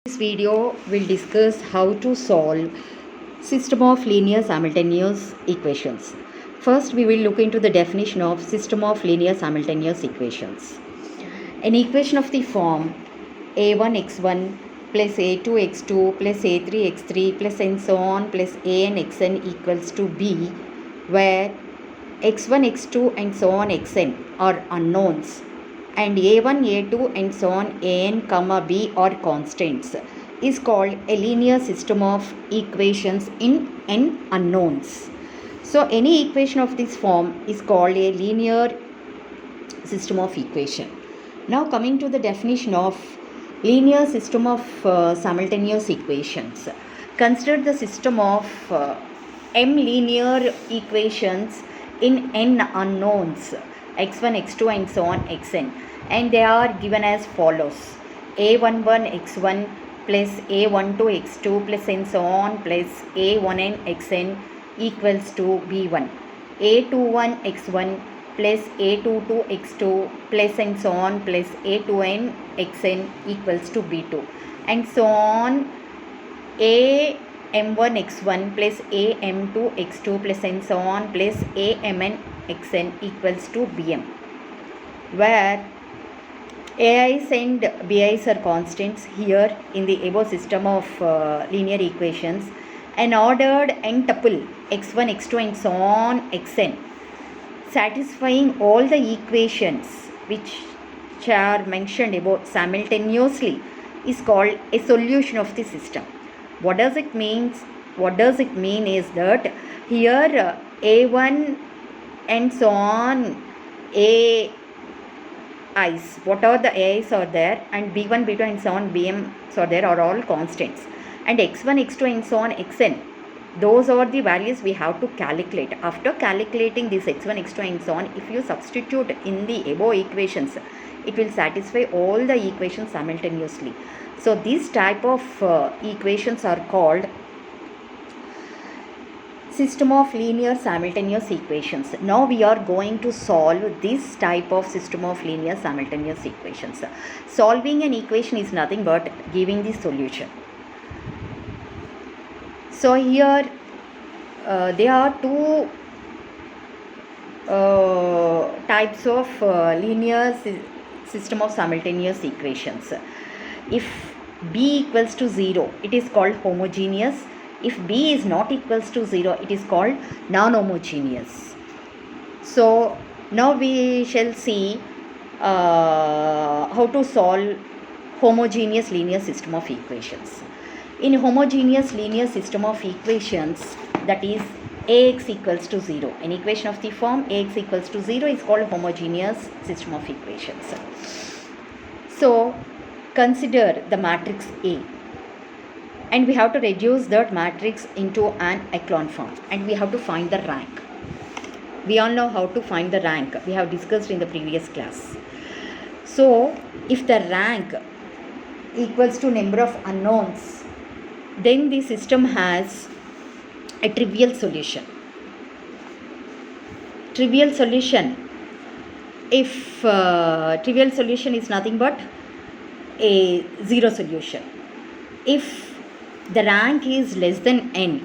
This video will discuss how to solve system of linear simultaneous equations. First, we will look into the definition of system of linear simultaneous equations. An equation of the form a1x1 plus a2x2 plus a3x3 plus and so on plus an xn equals to b, where x1, x2 and so on xn are unknowns and a1, a2 and so on an, b are constants, is called a linear system of equations in n unknowns. So any equation of this form is called a linear system of equation. Now coming to the definition of linear system of simultaneous equations. Consider the system of m linear equations in n unknowns x1, x2 and so on xn, and they are given as follows: a11 x1 plus a12 x2 plus and so on plus a1n xn equals to b1, a21 x1 plus a22 x2 plus and so on plus a2n xn equals to b2, and so on am1 x1 plus am2 x2 plus and so on plus amn xn equals to bm, where ai's and bi's are constants. Here in the above system of linear equations, an ordered n tuple x1, x2 and so on xn satisfying all the equations which are mentioned above simultaneously is called a solution of the system. What does it mean? What does it mean is that here a1 and so on ai's, what are the ai's are there, and b1, b2 and so on bm's are there, are all constants, and x1, x2 and so on xn, those are the values we have to calculate. After calculating this x1, x2 and so on, if you substitute in the above equations, it will satisfy all the equations simultaneously. So these type of equations are called system of linear simultaneous equations. Now we are going to solve this type of system of linear simultaneous equations. Solving an equation is nothing but giving the solution. So here there are two types of linear system of simultaneous equations. If b equals to 0, it is called homogeneous. If b is not equals to 0, it is called non-homogeneous. So now we shall see how to solve homogeneous linear system of equations. In homogeneous linear system of equations, that is ax equals to 0, an equation of the form ax equals to 0 is called homogeneous system of equations. So consider the matrix A, and we have to reduce that matrix into an echelon form, and we have to find the rank. We all know how to find the rank. We have discussed in the previous class. So if the rank equals to number of unknowns, then the system has a trivial solution. Trivial solution, if trivial solution is nothing but a zero solution. If the rank is less than n,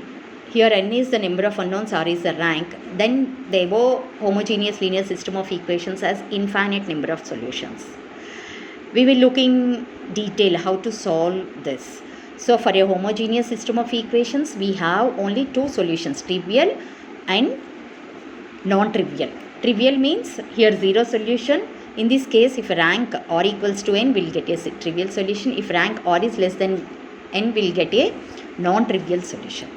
here n is the number of unknowns, r is the rank, then the above homogeneous linear system of equations has infinite number of solutions. We will look in detail how to solve this. So for a homogeneous system of equations, we have only two solutions, trivial and non-trivial. Trivial means here zero solution. In this case, if rank r equals to n, we will get a trivial solution. If rank r is less than n, we will get a non-trivial solution.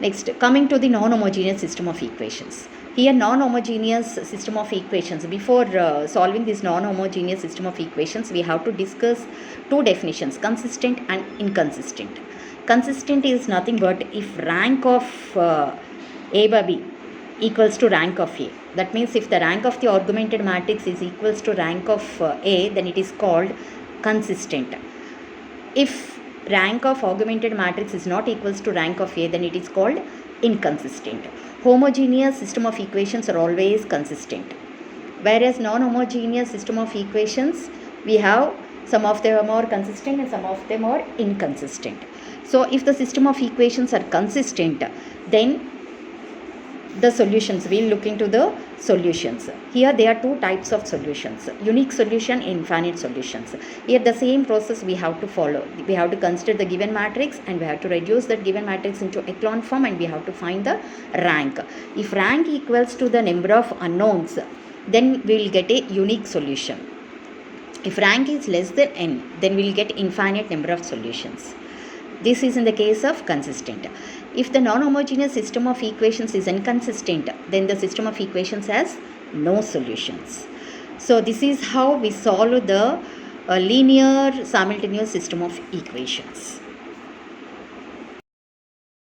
Next, coming to the non-homogeneous system of equations. Here non-homogeneous system of equations. Before solving this non-homogeneous system of equations, we have to discuss two definitions, consistent and inconsistent. Consistent is nothing but if rank of A by B equals to rank of A. That means if the rank of the augmented matrix is equals to rank of A, then it is called consistent. If rank of augmented matrix is not equals to rank of A, then it is called inconsistent. Homogeneous system of equations are always consistent, whereas non-homogeneous system of equations, we have Some of them are consistent and some of them are inconsistent. So if the system of equations are consistent, then the solutions, we'll look into the solutions. Here there are two types of solutions: unique solution, infinite solutions. Here the same process we have to follow. We have to consider the given matrix and we have to reduce that given matrix into echelon form, and we have to find the rank. If rank equals to the number of unknowns, then we will get a unique solution. If rank is less than n, then we will get infinite number of solutions. This is in the case of consistent. If the non-homogeneous system of equations is inconsistent, then the system of equations has no solutions. So this is how we solve the linear simultaneous system of equations.